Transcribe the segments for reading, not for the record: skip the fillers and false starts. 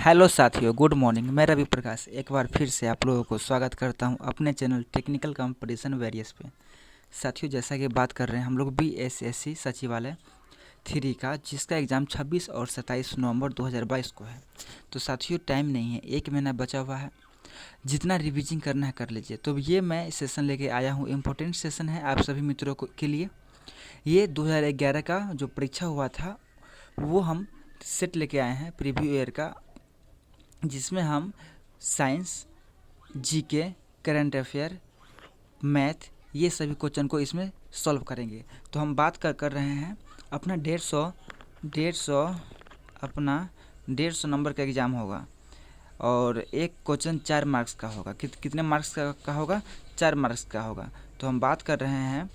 Hello साथियों, good morning. मैं रवि प्रकाश एक बार फिर से आप लोगों को स्वागत करता हूं अपने चैनल टेक्निकल कंपटीशन वेरियस पे। साथियों, जैसा कि बात कर रहे हैं हम लोग बीएसएससी सचिवालय 3 का, जिसका एग्ज़ाम 26 और 27 नवंबर 2022 को है। तो साथियों, टाइम नहीं है, 1 महीना बचा हुआ है। जितना रिविजन करना है कर लीजिए। तो ये मैं सेशन लेके आया हूँ, इम्पोर्टेंट सेशन है आप सभी मित्रों को के लिए। ये 2011 का जो परीक्षा हुआ था वो हम सेट लेके आए हैं, प्रीव्यू ईयर का, जिसमें हम science, GK, current affair, math, ये सभी क्वेश्चन को इसमें सॉल्व करेंगे। तो हम बात कर रहे हैं अपना 150 अपना 150 नंबर का एग्ज़ाम होगा और एक क्वेश्चन 4 मार्क्स का होगा। कितने मार्क्स का होगा? 4 मार्क्स का होगा। तो हम बात कर रहे हैं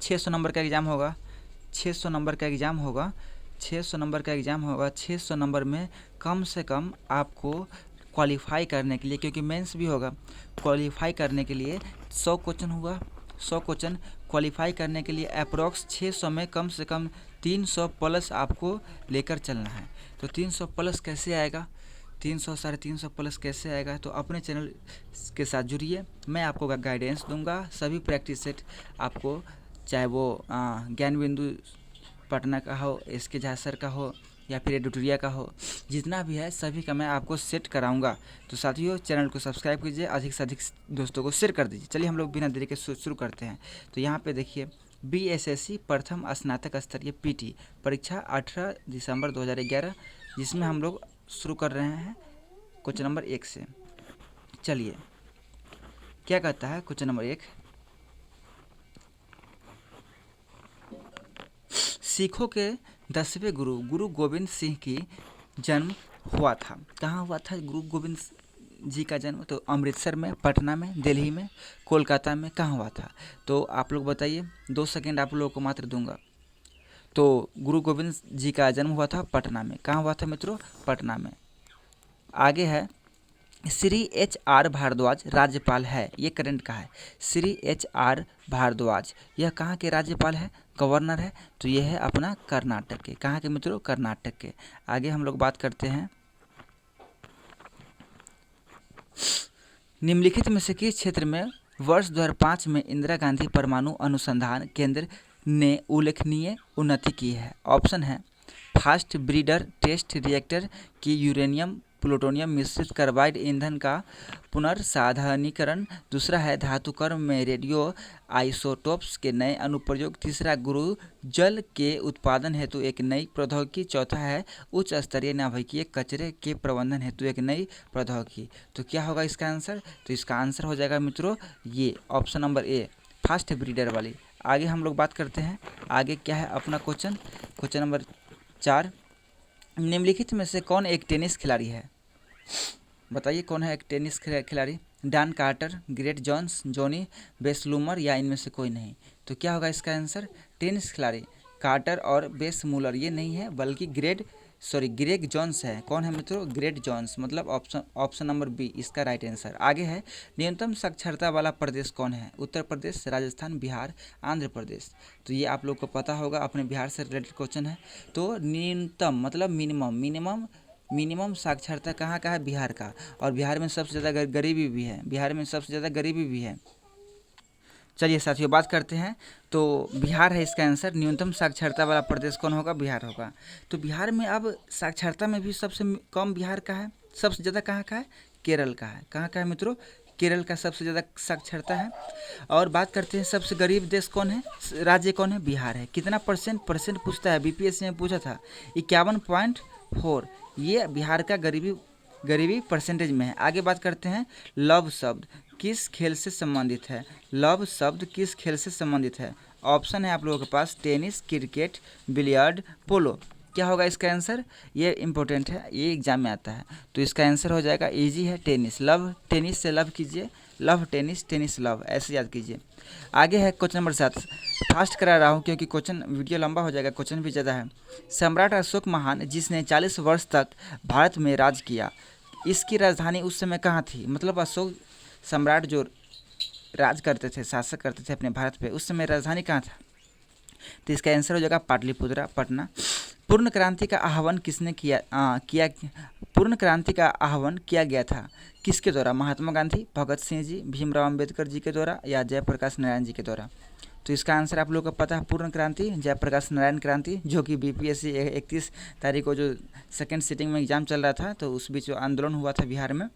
600 नंबर का एग्ज़ाम होगा। 600 नंबर का एग्ज़ाम होगा 600 नंबर का एग्ज़ाम होगा। 600 नंबर में कम से कम आपको क्वालिफाई करने के लिए, क्योंकि मेंस भी होगा, क्वालिफाई करने के लिए 100 क्वेश्चन हुआ। 100 क्वेश्चन क्वालिफाई करने के लिए अप्रोक्स 600 में कम से कम 300 प्लस आपको लेकर चलना है। तो 300 प्लस कैसे आएगा? 300 350 प्लस कैसे आएगा? तो अपने चैनल के साथ जुड़िए, मैं आपको गाइडेंस दूंगा। सभी प्रैक्टिस सेट आपको, चाहे वो ज्ञान बिंदु पटना का हो, एसके झा सर का हो, या फिर एडिटोरिया का हो, जितना भी है सभी का मैं आपको सेट कराऊंगा। तो साथियों, चैनल को सब्सक्राइब कीजिए, अधिक से अधिक दोस्तों को शेयर कर दीजिए। चलिए हम लोग बिना देरी के शुरू करते हैं। तो यहाँ पे देखिए, बीएसएससी प्रथम स्नातक स्तरीय पीटी परीक्षा 18 दिसंबर 2011, जिसमें हम लोग शुरू कर रहे हैं क्वेश्चन नंबर 1 से। चलिए, क्या कहता है क्वेश्चन नंबर 1? सिखों के 10वें गुरु गुरु गोविंद सिंह की जन्म हुआ था। कहाँ हुआ था गुरु गोविंद जी का जन्म? तो अमृतसर में, पटना में, दिल्ली में, कोलकाता में, कहाँ हुआ था? तो आप लोग बताइए, 2 सेकेंड आप लोगों को मात्र दूंगा। तो गुरु गोविंद जी का जन्म हुआ था पटना में। कहाँ हुआ था मित्रों? पटना में। आगे है, श्री HR भारद्वाज राज्यपाल है। ये करंट का है। श्री HR भारद्वाज यह कहाँ के राज्यपाल है? गवर्नर है। तो ये है अपना कर्नाटक के। कहाँ के मित्रों? कर्नाटक के। आगे हम लोग बात करते हैं, निम्नलिखित में से किस क्षेत्र में वर्ष 2005 में इंदिरा गांधी परमाणु अनुसंधान केंद्र ने उल्लेखनीय उन्नति की है? ऑप्शन है फास्ट ब्रीडर टेस्ट रिएक्टर की यूरेनियम प्लूटोनियम मिश्रित कार्बाइड ईंधन का पुनर्साधनीकरण। दूसरा है धातुकर्म में रेडियो आइसोटोप्स के नए अनुप्रयोग। तीसरा, गुरु जल के उत्पादन हेतु एक नई प्रौद्योगिकी। चौथा है उच्च स्तरीय नाभिकीय कचरे के प्रबंधन हेतु एक नई प्रौद्योगिकी। तो क्या होगा इसका आंसर? तो इसका आंसर हो जाएगा मित्रों ये option number A, fast breeder वाली। आगे हम लोग बात करते हैं, आगे क्या है अपना क्वेश्चन नंबर 4। निम्नलिखित में से कौन एक टेनिस खिलाड़ी है? बताइए कौन है एक टेनिस खिलाड़ी? Dan Carter, Great Johns, Johnny Besloomer, या इनमें से कोई नहीं? तो क्या होगा इसका आंसर? टेनिस खिलाड़ी कार्टर और बेसमूलर ये नहीं है, बल्कि ग्रेग जॉन्स है। कौन है मित्रों? ग्रेट जॉन्स, मतलब ऑप्शन नंबर बी इसका राइट आंसर। आगे है, न्यूनतम साक्षरता वाला प्रदेश कौन है? उत्तर प्रदेश, राजस्थान, बिहार, आंध्र प्रदेश। तो ये आप लोग को पता होगा, अपने बिहार से रिलेटेड क्वेश्चन है। तो न्यूनतम मतलब मिनिमम साक्षरता कहाँ का है? बिहार का। और बिहार में सबसे ज़्यादा गरीबी भी है। बिहार में सबसे ज़्यादा गरीबी भी है। चलिए साथियों, बात करते हैं। तो बिहार है इसका आंसर। न्यूनतम साक्षरता वाला प्रदेश कौन होगा? बिहार होगा। तो बिहार में अब साक्षरता में भी सबसे कम बिहार का है। सबसे ज़्यादा कहाँ का है? केरल का है। कहाँ का है मित्रों? केरल का सबसे ज़्यादा साक्षरता है। और बात करते हैं सबसे गरीब देश कौन है, राज्य कौन है? बिहार है। कितना परसेंट पूछता है, बीपीएससी में पूछा था, 51.4। ये बिहार का गरीबी परसेंटेज में है। आगे बात करते हैं, लव शब्द किस खेल से संबंधित है? लव शब्द किस खेल से संबंधित है? ऑप्शन है आप लोगों के पास टेनिस, क्रिकेट, बिलियर्ड, पोलो। क्या होगा इसका आंसर? ये इंपॉर्टेंट है, ये एग्जाम में आता है। तो इसका आंसर हो जाएगा इजी है, टेनिस। लव, टेनिस से लव कीजिए, लव टेनिस, टेनिस लव, ऐसे याद कीजिए। आगे है क्वेश्चन नंबर 7। फास्ट करा रहा हूँ क्योंकि क्वेश्चन वीडियो लंबा हो जाएगा, क्वेश्चन भी ज़्यादा है। सम्राट अशोक महान, जिसने 40 वर्ष तक भारत में राज किया, इसकी राजधानी उस समय कहाँ थी? मतलब अशोक सम्राट जो राज करते थे, शासक करते थे अपने भारत पे, उस समय राजधानी कहाँ था? तो इसका आंसर हो जाएगा पाटलिपुत्रा, पटना। पूर्ण क्रांति का आह्वान किसने किया? पूर्ण क्रांति का आह्वान किया गया था किसके द्वारा? महात्मा गांधी, भगत सिंह जी, भीमराव अंबेडकर जी के द्वारा या जयप्रकाश नारायण जी के द्वारा? तो इसका आंसर आप लोगों को पता है, पूर्ण क्रांति, जयप्रकाश नारायण क्रांति, जो कि बीपीएससी 31 तारीख को जो सेकेंड सिटिंग में एग्जाम चल रहा था, तो उस बीच जो आंदोलन हुआ था बिहार में,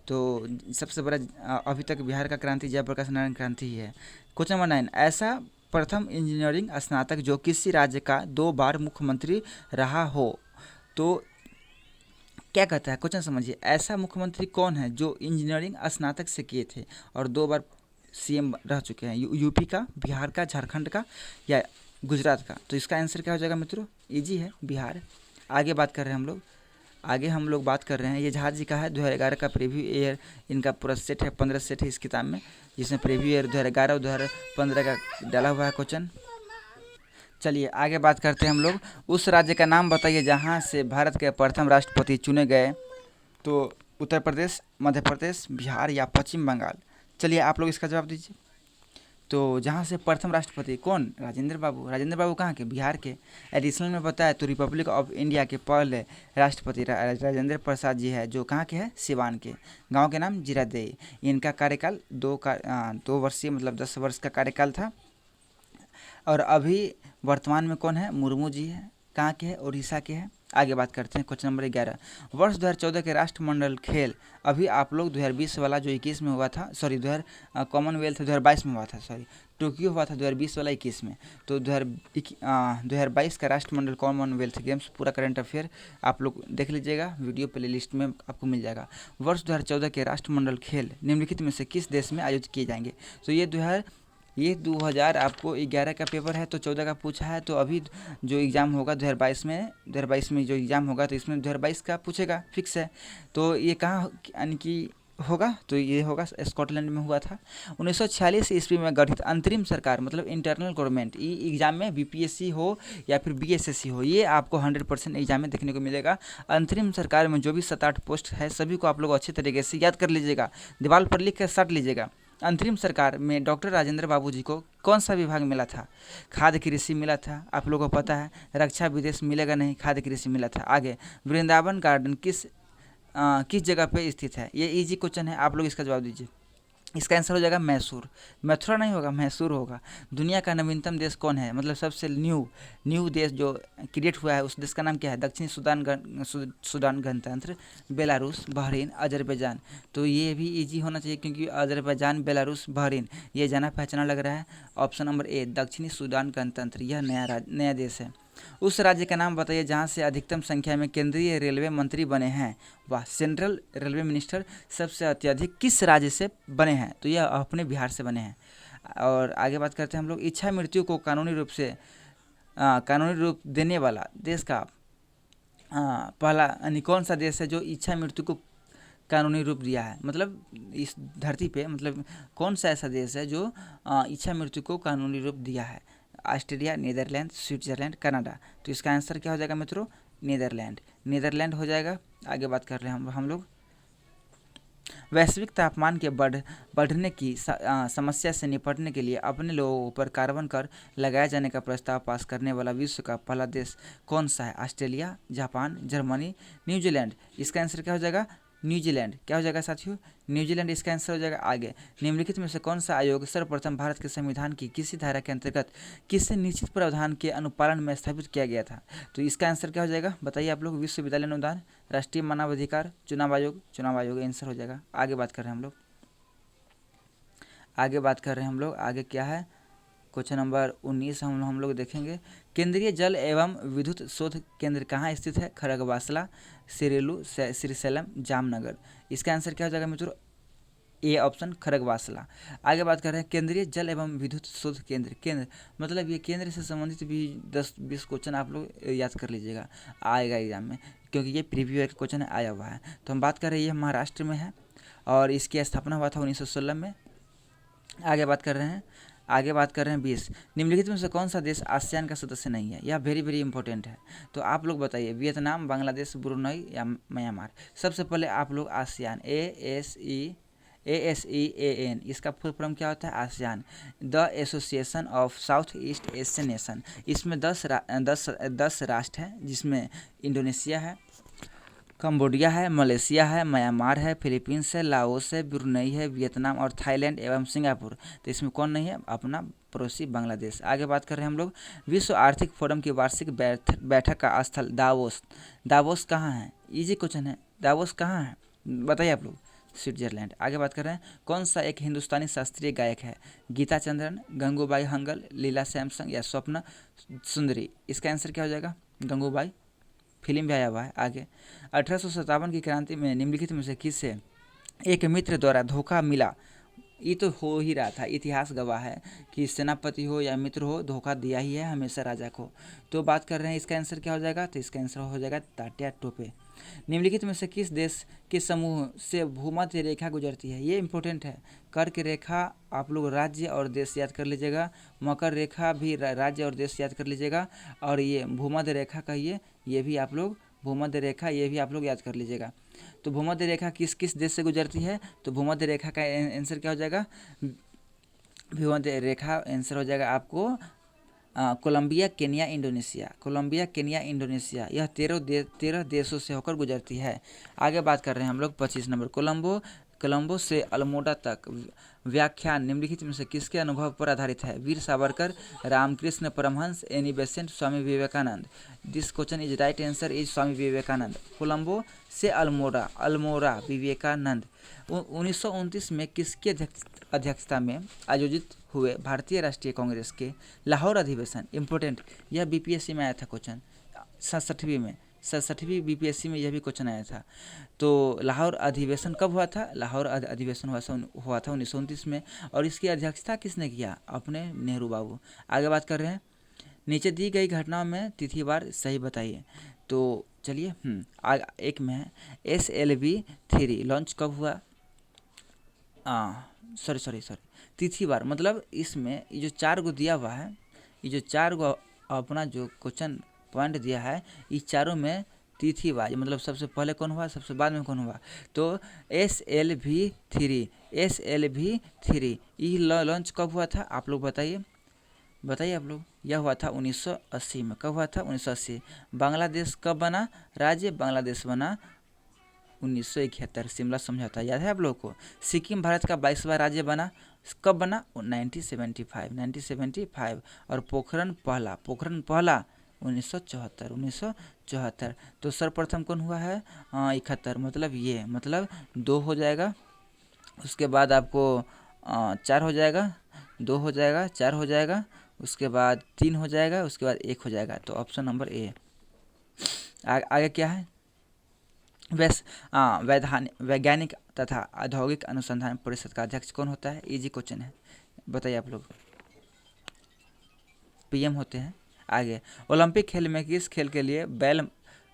तो सबसे बड़ा अभी तक बिहार का क्रांति जयप्रकाश नारायण क्रांति ही है। क्वेश्चन नंबर 9, ऐसा प्रथम इंजीनियरिंग स्नातक जो किसी राज्य का 2 बार मुख्यमंत्री रहा हो, तो क्या कहता है? क्वेश्चन समझिए, ऐसा मुख्यमंत्री कौन है जो इंजीनियरिंग स्नातक से किए थे और 2 बार सीएम रह चुके हैं? यूपी का, बिहार का, झारखंड का या गुजरात का? तो इसका आंसर क्या हो जाएगा मित्रों? इजी है, बिहार। आगे बात कर रहे हैं हम लोग बात कर रहे हैं, ये झा जी का है 2011 का प्रीव्यू ईयर, इनका पूरा सेट है, 15 सेट है इस किताब में, जिसमें प्रीव्यू ईयर 2011 और 2015 का डाला हुआ है क्वेश्चन। चलिए आगे बात करते हैं हम लोग। उस राज्य का नाम बताइए जहाँ से भारत के प्रथम राष्ट्रपति चुने गए, तो उत्तर प्रदेश, मध्य प्रदेश, बिहार या पश्चिम बंगाल? चलिए आप लोग इसका जवाब दीजिए। तो जहाँ से प्रथम राष्ट्रपति कौन? राजेंद्र बाबू। राजेंद्र बाबू कहाँ के? बिहार के। एडिशनल में बताया तो रिपब्लिक ऑफ इंडिया के पहले राष्ट्रपति राजेंद्र प्रसाद जी है, जो कहाँ के हैं? सिवान के। गांव के नाम जीरादेई। इनका कार्यकाल 2 वर्षीय मतलब 10 वर्ष का कार्यकाल था। और अभी वर्तमान में कौन है? मुर्मू जी है। कहाँ के हैं? उड़ीसा के हैं। आगे बात करते हैं क्वेश्चन नंबर 11, वर्ष 2014 के राष्ट्रमंडल खेल, अभी आप लोग 2020 वाला जो 21 में हुआ था, सॉरी कॉमनवेल्थ 2022 में हुआ था, सॉरी टोक्यो हुआ था 2020 वाला 21 में, तो 2022 का राष्ट्रमंडल कॉमनवेल्थ गेम्स पूरा करंट अफेयर आप लोग देख लीजिएगा, वीडियो प्ले लिस्ट में आपको मिल जाएगा। वर्ष 2014 के राष्ट्रमंडल खेल निम्नलिखित में से किस देश में आयोजित किए जाएंगे? तो ये 2000 आपको 11 का पेपर है, तो 14 का पूछा है, तो अभी जो एग्ज़ाम होगा 2022 में जो एग्ज़ाम होगा, तो इसमें 2022 का पूछेगा, फिक्स है। तो ये कहाँ यानी कि होगा? तो ये होगा स्कॉटलैंड में हुआ था। 1946 ईस्वी में गठित अंतरिम सरकार मतलब इंटरनल गवर्नमेंट, ये एग्जाम में बीपीएससी हो या फिर बीएसएससी हो, ये आपको 100% एग्जाम में देखने को मिलेगा। अंतरिम सरकार में जो भी 7-8 पोस्ट है, सभी को आप लोग अच्छे तरीके से याद कर लीजिएगा, दीवार पर लिख कर साट लीजिएगा। अंतरिम सरकार में डॉक्टर राजेंद्र बाबू जी को कौन सा विभाग मिला था? खाद्य कृषि मिला था, आप लोगों को पता है। रक्षा विदेश मिलेगा नहीं, खाद्य कृषि मिला था। आगे, वृंदावन गार्डन किस जगह पे स्थित है? ये इजी क्वेश्चन है, आप लोग इसका जवाब दीजिए। इसका आंसर हो जाएगा मैसूर। मथुरा नहीं होगा, मैसूर होगा। दुनिया का नवीनतम देश कौन है, मतलब सबसे न्यू देश जो क्रिएट हुआ है, उस देश का नाम क्या है? दक्षिणी सुदान गणतंत्र, बेलारूस, बहरीन, अजरबैजान। तो ये भी इजी होना चाहिए क्योंकि अजरबैजान, बेलारूस, बहरीन ये जाना पहचाना लग रहा है। ऑप्शन नंबर ए दक्षिणी सुदान गणतंत्र, यह नया देश है। उस राज्य का नाम बताइए जहाँ से अधिकतम संख्या में केंद्रीय रेलवे मंत्री बने हैं। वाह, सेंट्रल रेलवे मिनिस्टर सबसे अत्यधिक किस राज्य से बने हैं? तो यह अपने बिहार से बने हैं। और आगे बात करते हैं हम लोग, इच्छा मृत्यु को कानूनी रूप देने वाला देश का पहला यानी कौन सा देश है जो इच्छा मृत्यु को कानूनी रूप दिया है? मतलब इस धरती पे मतलब कौन सा ऐसा देश है जो इच्छा मृत्यु को कानूनी रूप दिया है? Australia, Netherlands, Switzerland, Canada. तो इसका आंसर क्या हो जाएगा मित्रों? नीदरलैंड हो जाएगा। आगे बात कर रहे हैं हम लोग, वैश्विक तापमान के बढ़ने की समस्या से निपटने के लिए अपने लोगों पर कार्बन कर लगाए जाने का प्रस्ताव पास करने वाला विश्व का पहला देश कौन सा है? Australia, Japan, Germany, New Zealand. इसका आंसर क्या हो जाएगा? न्यूजीलैंड। क्या हो जाएगा साथियों? न्यूजीलैंड इसका आंसर हो जाएगा। आगे, निम्नलिखित में से कौन सा आयोग सर्वप्रथम भारत के संविधान की किसी धारा के अंतर्गत किसी निश्चित प्रावधान के अनुपालन में स्थापित किया गया था? तो इसका आंसर क्या हो जाएगा बताइए आप लोग? विश्वविद्यालय अनुदान, राष्ट्रीय मानवाधिकार, चुनाव आयोग आंसर हो जाएगा। आगे बात कर रहे हैं हम लोग, आगे क्या है? क्वेश्चन नंबर 19 हम लोग देखेंगे, केंद्रीय जल एवं विद्युत शोध केंद्र कहाँ स्थित है? खड़गवासला, सिरेलू, श्रीशैलम, जामनगर। इसका आंसर क्या हो जाएगा मित्रों? A option, Khadakwasla. आगे बात कर रहे हैं, केंद्रीय जल एवं विद्युत शोध केंद्र मतलब ये केंद्र से संबंधित भी 10-20 क्वेश्चन आप लोग याद कर लीजिएगा, आएगा एग्जाम में, क्योंकि ये प्रीव्यू का क्वेश्चन आया हुआ है। तो हम बात कर रहे हैं, ये महाराष्ट्र में है और इसकी स्थापना हुआ था 1916 में। आगे बात कर रहे हैं 20, निम्नलिखित में से कौन सा देश आसियान का सदस्य नहीं है? यह वेरी इंपॉर्टेंट है। तो आप लोग बताइए, वियतनाम, बांग्लादेश, ब्रुनई या म्यांमार? सबसे पहले आप लोग आसियान, ASEAN, इसका फुल फॉर्म क्या होता है? ASEAN, the association of south east Asian nation. इसमें 10 राष्ट्र हैं, जिसमें इंडोनेशिया है, कंबोडिया है, मलेशिया है, म्यांमार है, फिलीपींस है, लाओस है, ब्रुनई है, वियतनाम और थाईलैंड एवं सिंगापुर। तो इसमें कौन नहीं है? अपना पड़ोसी बांग्लादेश। आगे बात कर रहे हैं हम लोग विश्व आर्थिक फोरम की वार्षिक बैठक का स्थल दावोस। दावोस कहाँ है? इजी क्वेश्चन है। दावोस कहाँ है बताइए आप लोग? स्विट्जरलैंड। आगे बात कर रहे हैं कौन सा एक हिंदुस्तानी शास्त्रीय गायक है? गीता चंद्रन, गंगूबाई हंगल, लीला सैमसंग या स्वप्न सुंदरी? इसका आंसर क्या हो जाएगा? गंगूबाई। फिल्म भी आया हुआ है। आगे 1857 की क्रांति में निम्नलिखित में से किसे एक मित्र द्वारा धोखा मिला? ये तो हो ही रहा था, इतिहास गवाह है कि सेनापति हो या मित्र हो, धोखा दिया ही है हमेशा राजा को। तो बात कर रहे हैं इसका आंसर क्या हो जाएगा? तो इसका आंसर हो जाएगा तात्या टोपे। निम्नलिखित में से किस देश के समूह से भूमध्य रेखा गुजरती है? ये इंपॉर्टेंट है। कर्क रेखा आप लोग राज्य और देश याद कर लीजिएगा, मकर रेखा भी राज्य और देश याद कर लीजिएगा, और ये भूमध्य रेखा कहिए, ये भी आप लोग भूमध्य रेखा, ये भी आप लोग याद कर लीजिएगा। तो भूमध्य रेखा किस किस देश से गुजरती है? तो भूमध्य रेखा का आंसर क्या हो जाएगा? भूमध्य रेखा आंसर हो जाएगा आपको Colombia, Kenya, Indonesia. Colombia, Kenya, Indonesia, यह 13 देशों से होकर गुजरती है। आगे बात कर रहे हैं हम लोग 25 नंबर कोलंबो से अल्मोड़ा तक व्याख्यान निम्नलिखित में से किसके अनुभव पर आधारित है? Veer Savarkar, Ramakrishna Paramahamsa, Annie Besant, Swami Vivekananda. This question is right answer is Swami Vivekananda. Colombo से अल्मोड़ा विवेकानंद। 1929 में किसकी अध्यक्षता में आयोजित हुए भारतीय राष्ट्रीय कांग्रेस के लाहौर अधिवेशन? इंपॉर्टेंट, यह बीपीएससी में आया था क्वेश्चन 67वीं बीपीएससी में यह भी क्वेश्चन आया था। तो लाहौर अधिवेशन कब हुआ था? लाहौर अधिवेशन हुआ था 1929 में, और इसकी अध्यक्षता किसने किया? अपने नेहरू बाबू। आगे बात कर रहे हैं नीचे दी गई घटनाओं में तिथिवार सही बताइए। तो चलिए एक में है SLV-3 लॉन्च कब हुआ? सॉरी तिथिवार, मतलब इसमें ये जो 4 गो दिया हुआ है, ये जो 4 गो अपना जो क्वेश्चन पॉइंट दिया है, इस चारों में तिथिवार, मतलब सबसे पहले कौन हुआ, सबसे बाद में कौन हुआ? तो SLV-3 ये लॉन्च कब हुआ था? आप लोग बताइए आप लोग। यह हुआ था 1980 में। कब हुआ था? 1980। बांग्लादेश कब बना राज्य? बांग्लादेश बना 1971, शिमला समझौता याद है आप लोगों को। सिक्किम भारत का 22वां राज्य बना, कब बना? 1975। और पोखरण पहला 1974। तो सर्वप्रथम कौन हुआ है? 71, मतलब 2 हो जाएगा, उसके बाद आपको 4 हो जाएगा, 2 हो जाएगा, 4 हो जाएगा, उसके बाद 3 हो जाएगा, उसके बाद 1 हो जाएगा। तो ऑप्शन नंबर ए। आगे क्या है? वैज्ञानिक तथा औद्योगिक अनुसंधान परिषद का अध्यक्ष कौन होता है? इजी क्वेश्चन है, बताइए आप लोग। पीएम होते हैं। आगे ओलंपिक खेल में किस खेल के लिए बेल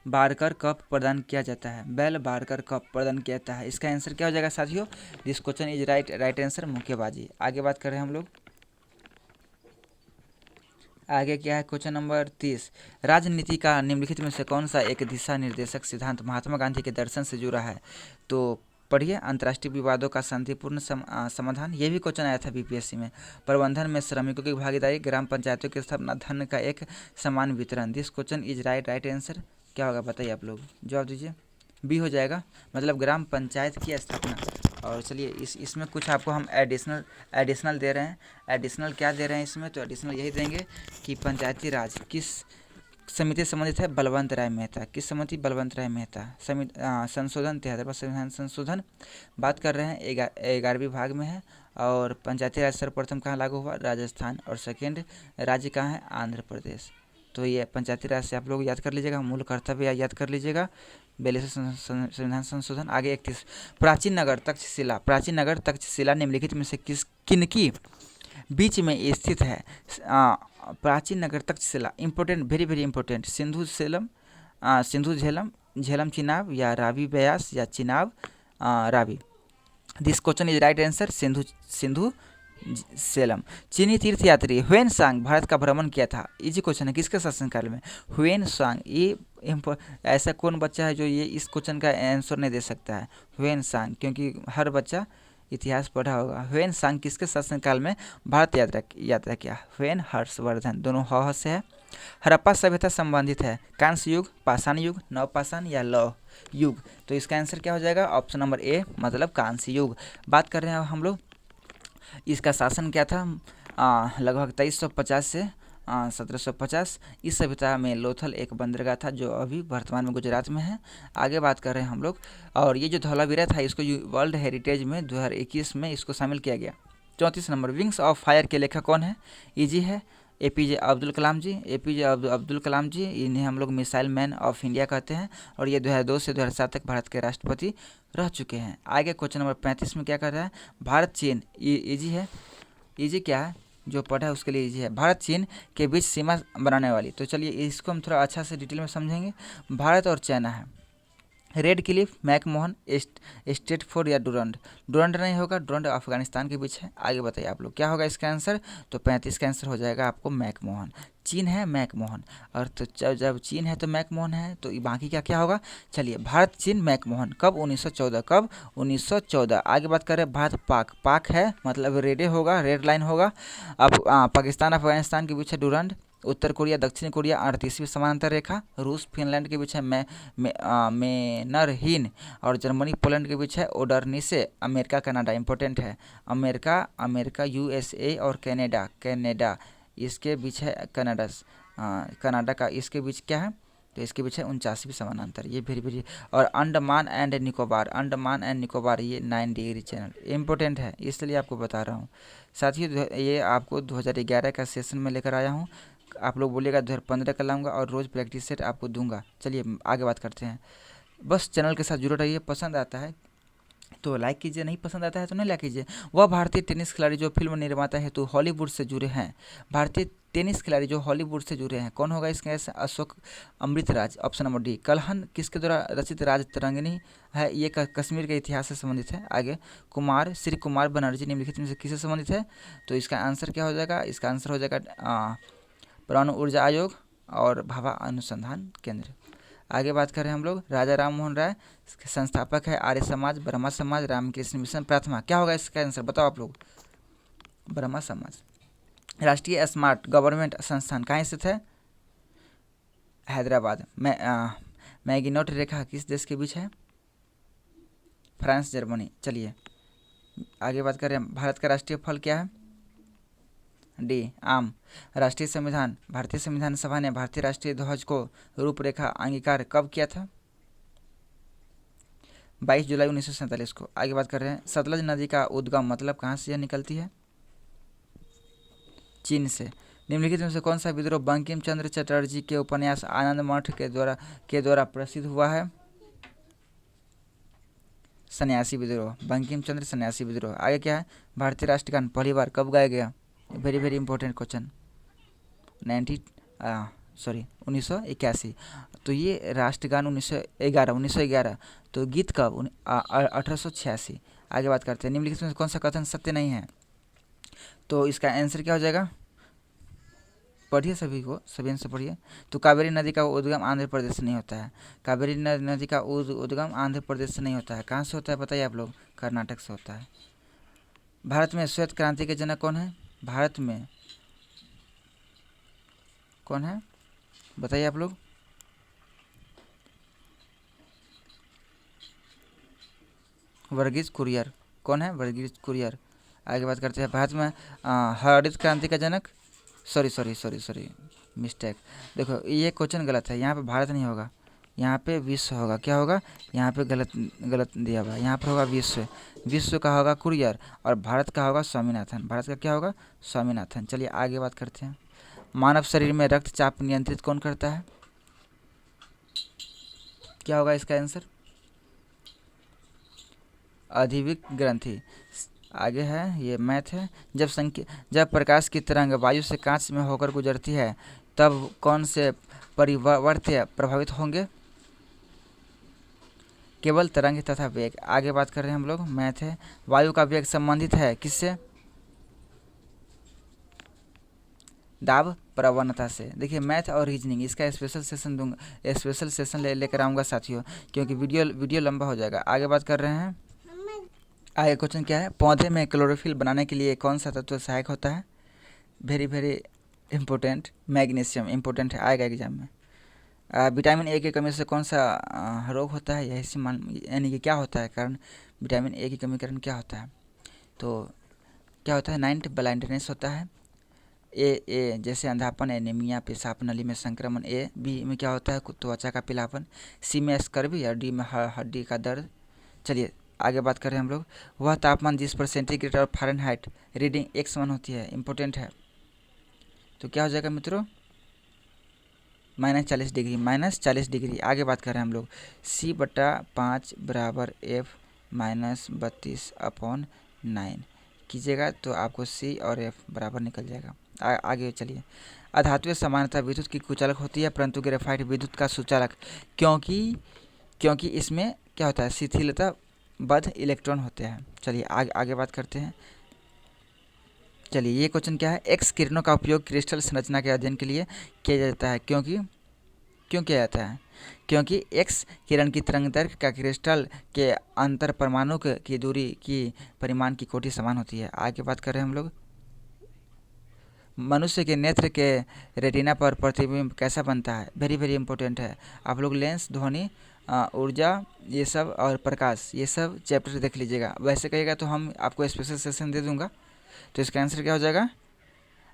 बारकर कप प्रदान किया जाता है? बेल बारकर कप प्रदान किया जाता है। इसका आंसर क्या हो जाएगा साथियों? This question is right answer मुक्केबाजी। आगे बात कर रहे हैं हम लोग, आगे क्या है? Question number 30। राजनीति का निम्नलिखित में से कौन सा एक दिशा निर्देशक सिद्धांत महात्मा गांधी के दर्शन से जुड़ा है? तो पढ़िए अंतर्राष्ट्रीय विवादों का शांतिपूर्ण समाधान, ये भी क्वेश्चन आया था बीपीएससी में। प्रबंधन में श्रमिकों की भागीदारी, ग्राम पंचायतों की स्थापना, धन का एक समान वितरण। This question is right answer क्या होगा बताइए आप लोग, जवाब दीजिए। बी हो जाएगा, मतलब ग्राम पंचायत की स्थापना। और चलिए इसमें कुछ आपको हम एडिशनल दे रहे हैं। एडिशनल क्या दे रहे हैं इसमें? तो एडिशनल यही देंगे कि पंचायती राज किस समिति से संबंधित है? बलवंत राय मेहता। किस समिति? बलवंत राय मेहता समिति। संशोधन 73 संविधान संशोधन बात कर रहे हैं 11वीं भाग में है। और पंचायती राज सर्वप्रथम कहाँ लागू हुआ? राजस्थान। और सेकेंड राज्य कहाँ है? आंध्र प्रदेश। तो ये पंचायती राज से आप लोग याद कर लीजिएगा, मूल कर्तव्य याद कर लीजिएगा, 42 संविधान संशोधन। आगे 31 प्राचीन नगर तक्षशिला निम्नलिखित में से किनकी बीच में स्थित है? प्राचीन नगर Takshashila important, very important. Sindhu Jhelum Chenab या रावी ब्यास या Chenab Ravi. This question is right answer Sindhu Jhelum. चीनी तीर्थयात्री ह्वेन सांग भारत का भ्रमण किया था। इजी क्वेश्चन है, किसके शासनकाल में? ह्वेन सांग। ये ऐसा कौन बच्चा है जो ये इस क्वेश्चन का आंसर नहीं दे सकता है? ह्वेन सांग, क्योंकि हर बच्चा इतिहास पढ़ा होगा। ह्वेन सांग किसके शासनकाल में भारत यात्रा किया? ह्वेन हर्षवर्धन, दोनों ह से है। हड़प्पा सभ्यता संबंधित है कांस्य युग, पाषाण युग, नवपाषाण या लौह? युग। तो इसका आंसर क्या हो जाएगा? ऑप्शन नंबर ए मतलब कांस्य युग। बात कर रहे हैं अब हम लोग, इसका शासन क्या था? लगभग 2350 से 1750। इस सभ्यता में लोथल एक बंदरगाह था जो अभी वर्तमान में गुजरात में है। आगे बात कर रहे हैं हम लोग, और ये जो धौलावीरा था इसको वर्ल्ड हेरिटेज में 2021 में इसको शामिल किया गया। 34 नंबर, विंग्स ऑफ फायर के लेखक कौन है? इजी है, एपीजे अब्दुल कलाम जी। एपीजे अब्दुल कलाम जी, इन्हें हम लोग मिसाइल मैन ऑफ इंडिया कहते हैं, और ये 2002 से 2007 तक भारत के राष्ट्रपति रह चुके हैं। आगे क्वेश्चन नंबर 35 में क्या कर रहा है? भारत चीन, इजी है। इजी क्या है? जो पढ़ा है उसके लिए इजी है। भारत चीन के बीच सीमा बनाने वाली, तो चलिए इसको हम थोड़ा अच्छा से डिटेल में समझेंगे। भारत और चाइना है, रेड क्लिफ, मैकमोहन, स्ट्रेटफोर्ड या डुरंड? डुरंड नहीं होगा, डुरंड अफगानिस्तान के बीच है। आगे बताइए आप लोग क्या होगा इसका आंसर? तो 35 का आंसर हो जाएगा आपको मैकमोहन। चीन है मैकमोहन, और तो जब चीन है तो मैकमोहन है, तो बाकी क्या क्या होगा? चलिए, भारत चीन मैकमोहन कब? 1914। कब? 1914। आगे बात करें भारत पाक, पाक है मतलब रेडे होगा, रेड लाइन होगा। अब पाकिस्तान अफगानिस्तान के बीच है डुरंड। उत्तर कोरिया दक्षिण कोरिया 38वीं समानांतर रेखा। रूस फिनलैंड के बीच है मेनरहीन, और जर्मनी पोलैंड के बीच है ओडरनिसे। अमेरिका कनाडा इंपॉर्टेंट है, अमेरिका यूएसए और कनाडा इसके बीच है कनाडा का इसके बीच क्या है? तो इसके बीच है 49वीं समानांतर, ये वेरी। और अंडमान एंड निकोबार ये 9 डिग्री चैनल इंपॉर्टेंट है, इसलिए आपको बता रहा हूँ। साथियों, ये आपको 2011 का सेशन में लेकर आया हूँ। आप लोग बोलिएगा 2015 का लाऊंगा, और रोज़ प्रैक्टिस सेट आपको दूंगा। चलिए आगे बात करते हैं। बस चैनल के साथ जुड़े रहिए, पसंद आता है तो लाइक कीजिए, नहीं पसंद आता है तो नहीं लाइक कीजिए। वह भारतीय टेनिस खिलाड़ी जो फिल्म निर्माता हेतु हॉलीवुड से जुड़े हैं, भारतीय टेनिस खिलाड़ी जो हॉलीवुड से जुड़े हैं, कौन होगा इसका answer? Ashok Amritraj, option number D. Kalhana किसके द्वारा रचित राज तरंगिणी है? ये कश्मीर के इतिहास से संबंधित है। आगे, कुमार, श्री कुमार बनर्जी निम्नलिखित में से किससे संबंधित है? तो इसका आंसर क्या हो जाएगा? इसका आंसर हो जाएगा परमाणु ऊर्जा आयोग और भाभा अनुसंधान केंद्र। आगे बात करें हम लोग, राजा राम मोहन राय संस्थापक है आर्य समाज, ब्रह्मा समाज, रामकृष्ण मिशन, प्रार्थना। क्या होगा इसका आंसर? बताओ आप लोग। ब्रह्मा समाज। राष्ट्रीय स्मार्ट गवर्नमेंट संस्थान कहाँ स्थित है? हैदराबाद। मैगिनोट रेखा किस देश के बीच है? France Germany. चलिए आगे बात करें, भारत का राष्ट्रीय फल क्या है? डी आम। राष्ट्रीय संविधान, भारतीय संविधान सभा ने भारतीय राष्ट्रीय ध्वज को रूपरेखा अंगीकार कब किया था? 22 जुलाई 1947 को। आगे बात कर रहे हैं, सतलज नदी का उद्गम मतलब कहाँ से यह निकलती है? चीन से। निम्नलिखित में से कौन सा विद्रोह बंकिम चंद्र चटर्जी के उपन्यास आनंद मठ के द्वारा प्रसिद्ध हुआ है? सन्यासी विद्रोह, बंकिम चंद्र सन्यासी विद्रोह। आगे क्या है? भारतीय राष्ट्रगान पहली बार कब गाया गया? Very important question. 1981। तो ये राष्ट्रगान 1911। तो गीत कब? 1886। आगे बात करते हैं, निम्नलिखित में कौन सा कथन सत्य नहीं है? तो इसका आंसर क्या हो जाएगा? पढ़िए सभी से पढ़िए। तो कावेरी नदी का उद्गम आंध्र प्रदेश से नहीं होता है। कावेरी नदी का उद्गम आंध्र प्रदेश से नहीं होता है। कहाँ से होता है बताइए आप लोग? कर्नाटक से होता है। भारत में श्वेत क्रांति के जनक कौन है? भारत में कौन है बताइए आप लोग? वर्गीज कुरियन। कौन है? वर्गीज कुरियन। आगे बात करते हैं, भारत में हरित क्रांति का जनक, सॉरी मिस्टेक। देखो ये क्वेश्चन गलत है, यहाँ पे भारत नहीं होगा, यहाँ पे विश्व होगा। क्या होगा? यहाँ पे गलत दिया हुआ है, यहाँ पर होगा विश्व का होगा कुरियन, और भारत का होगा स्वामीनाथन। भारत का क्या होगा? स्वामीनाथन। चलिए आगे बात करते हैं, मानव शरीर में रक्तचाप नियंत्रित कौन करता है? क्या होगा इसका आंसर? अधिविक ग्रंथि। आगे है, ये मैथ है। जब प्रकाश की तरंग वायु से कांच में होकर गुजरती है तब कौन से परिवर्त्य प्रभावित होंगे? केवल तरंग तथा वेग। आगे बात कर रहे हैं हम लोग, मैथ है। वायु का वेग संबंधित है किससे? दाब प्रवणता से। देखिए मैथ और रीजनिंग इसका स्पेशल सेशन दूंगा, स्पेशल सेशन लेकर आऊँगा साथियों, क्योंकि वीडियो लंबा हो जाएगा। आगे बात कर रहे हैं, आगे क्वेश्चन क्या है? पौधे में क्लोरोफिल बनाने के लिए कौन सा तत्व सहायक होता है? वेरी इम्पोर्टेंट, मैग्नीशियम इम्पोर्टेंट है, आएगा एग्जाम में। विटामिन ए की कमी से कौन सा रोग होता है, यही मान यानी कि क्या होता है कारण, विटामिन ए की कमी के कारण क्या होता है, तो क्या होता है, नाइट ब्लाइंडनेस होता है। ए जैसे अंधापन, एनीमिया, पेशाब नली में संक्रमण। ए बी में क्या होता है, त्वचा का पीलापन। सी में स्कर्वी और डी में हड्डी का दर्द। चलिए आगे बात करें हम लोग। वह तापमान जिस पर सेंटीग्रेड और फ़ारेनहाइट रीडिंग x1 होती है, इम्पोर्टेंट है, तो क्या हो जाएगा मित्रों, -40 डिग्री, -40 डिग्री। आगे बात करें हम लोग। C/5 बराबर F -32/9 कीजिएगा तो आपको C और F बराबर निकल जाएगा। आगे चलिए। अधातुएं सामान्यतः विद्युत की कुचालक होती है, परंतु ग्रेफाइट विद्युत का सुचालक, क्योंकि इसमें क्या होता है, शिथिलता बद्ध इलेक्ट्रॉन होते हैं। चलिए आगे बात करते हैं। चलिए ये क्वेश्चन क्या है, एक्स किरणों का उपयोग क्रिस्टल संरचना के अध्ययन के लिए किया जाता है, क्यों किया जाता है, क्योंकि एक्स किरण की तरंगदैर्घ्य का क्रिस्टल के अंतर परमाणु की दूरी की परिमाण की कोटि समान होती है। आगे बात कर रहे हैं हम लोग। मनुष्य के नेत्र के रेटिना पर प्रतिबिंब कैसा बनता है, वेरी वेरी इंपॉर्टेंट है। आप लोग लेंस, ध्वनि, ऊर्जा, ये सब और प्रकाश, ये सब चैप्टर देख लीजिएगा। वैसे कहिएगा तो हम आपको स्पेशल सेशन दे दूंगा। तो इसका आंसर क्या हो जाएगा,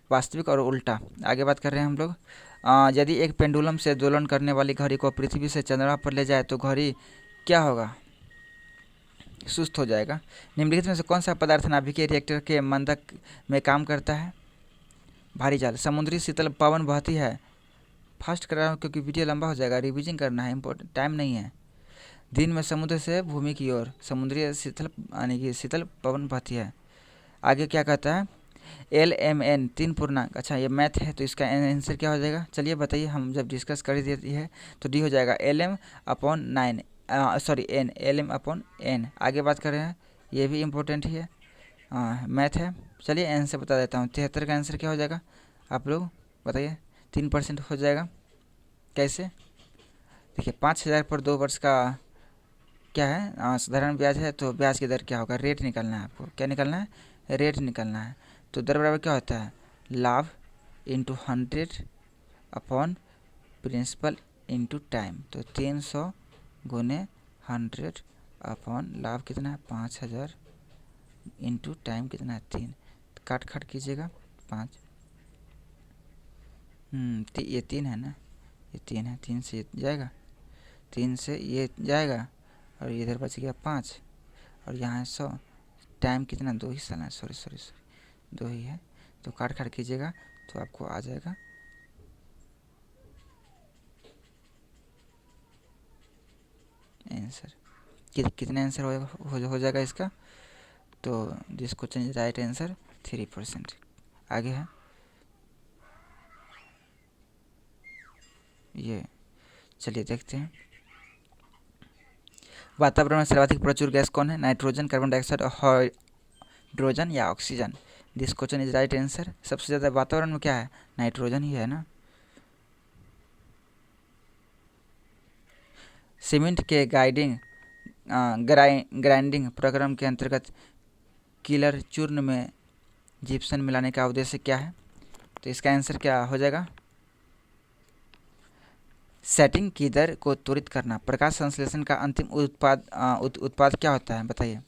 वास्तविक और उल्टा। आगे बात कर रहे हैं हम लोग। यदि एक पेंडुलम से दोलन करने वाली घड़ी को पृथ्वी से चंद्रमा पर ले जाए तो घड़ी क्या होगा, सुस्त हो जाएगा। निम्नलिखित में से कौन सा पदार्थ नाभिकीय रिएक्टर के मंदक में काम करता है, भारी जाल। समुद्री शीतल पवन बहती है, फास्ट कर रहा हूँ क्योंकि वीडियो लंबा हो जाएगा, रिवीजन करना है, इंपॉर्टेंट टाइम नहीं है। दिन में समुद्र से भूमि की ओर समुद्री शीतल यानी कि शीतल पवन बहती है। आगे क्या कहता है, LMN 3 पूर्णांक। अच्छा ये मैथ है तो इसका आंसर क्या हो जाएगा, चलिए बताइए, हम जब डिस्कस कर ही देती है तो डी हो जाएगा LM/9 सॉरी n, LM/n। आगे बात कर रहे हैं, ये भी इम्पोर्टेंट ही है, मैथ है। चलिए आंसर बता देता हूँ, 73 का आंसर क्या हो जाएगा, आप लोग बताइए। 3% हो जाएगा, कैसे, देखिए 5,000 पर 2 वर्ष का क्या है, साधारण ब्याज है, तो ब्याज की दर क्या होगा, रेट निकालना है आपको, क्या निकालना है, रेट निकालना है। तो दर बराबर क्या होता है, लाभ into 100 upon principal into time. तो 300 गुने 100 अपॉन लाभ कितना है 5,000 इंटू टाइम कितना है 3, काट कीजिएगा 5, ये 3 है ना, ये 3 है, 3 से ये जाएगा, 3 से ये जाएगा और इधर बच गया 5 और यहाँ है 100। टाइम कितना, 2 ही साल है, सॉरी 2 ही है। तो काट कीजिएगा तो आपको आ जाएगा आंसर। कितने आंसर हो जाएगा इसका, तो this question is right answer 3%। आगे है ये, चलिए देखते हैं। वातावरण में सर्वाधिक प्रचुर गैस कौन है, नाइट्रोजन, कार्बन डाइऑक्साइड, हाइड्रोजन या oxygen. This question is right answer. सबसे ज़्यादा वातावरण में क्या है, नाइट्रोजन ही है ना। सीमेंट के ग्राइंडिंग प्रक्रम के अंतर्गत किलर चूर्ण में जिप्सम मिलाने का उद्देश्य क्या है, तो इसका आंसर क्या हो जाएगा, सेटिंग की दर को त्वरित करना। प्रकाश संश्लेषण का अंतिम उत्पाद क्या होता है बताइए,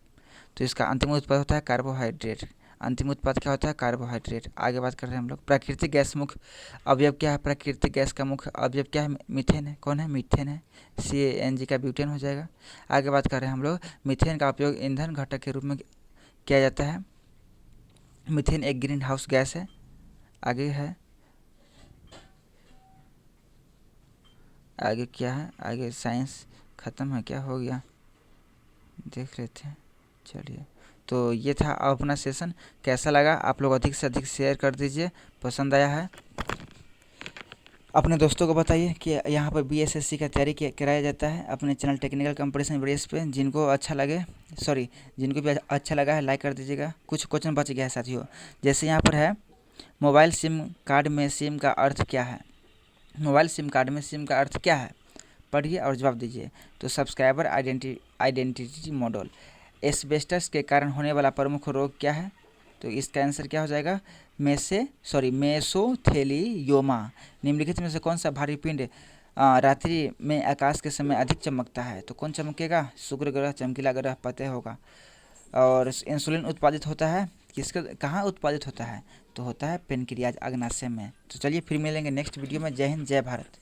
तो इसका अंतिम उत्पाद होता है कार्बोहाइड्रेट। अंतिम उत्पाद क्या होता है, कार्बोहाइड्रेट। आगे बात कर रहे हैं हम लोग। प्राकृतिक गैस मुख्य अवयव क्या है, प्राकृतिक गैस का मुख्य अवयव क्या है, मीथेन है। कौन है, मीथेन है, CNG का ब्यूटेन हो जाएगा। आगे बात कर रहे हैं हम लोग, मीथेन का उपयोग ईंधन घटक के रूप में किया जाता है। मीथेन एक ग्रीन हाउस गैस है। आगे है, आगे क्या है, आगे साइंस ख़त्म है क्या, हो गया देख लेते हैं। चलिए तो ये था अपना सेशन, कैसा लगा आप लोग अधिक से अधिक शेयर कर दीजिए, पसंद आया है अपने दोस्तों को बताइए कि यहाँ पर BSSC का तैयारी कराया जाता है अपने चैनल टेक्निकल कंपटीशन वीडियोस पे। जिनको अच्छा लगे, जिनको भी अच्छा लगा है लाइक कर दीजिएगा। कुछ क्वेश्चन बच गया है साथियों, जैसे यहाँ पर है मोबाइल सिम कार्ड में सिम का अर्थ क्या है, मोबाइल सिम कार्ड में सिम का अर्थ क्या है, पढ़िए और जवाब दीजिए। तो सब्सक्राइबर आइडेंटिटी मॉडल। एस्बेस्टस के कारण होने वाला प्रमुख रोग क्या है, तो इसका आंसर क्या हो जाएगा, मेसोथेलियोमा। निम्नलिखित में से कौन सा भारी पिंड रात्रि में आकाश के समय अधिक चमकता है? तो कौन चमकेगा? शुक्र ग्रह, चमकीला ग्रह पता होगा। और इंसुलिन उत्पादित होता है किसके, कहाँ उत्पादित होता है? तो होता है पेनक्रियाज, अग्नाशय में। तो चलिए फिर मिलेंगे नेक्स्ट वीडियो में। जय हिंद, जय भारत।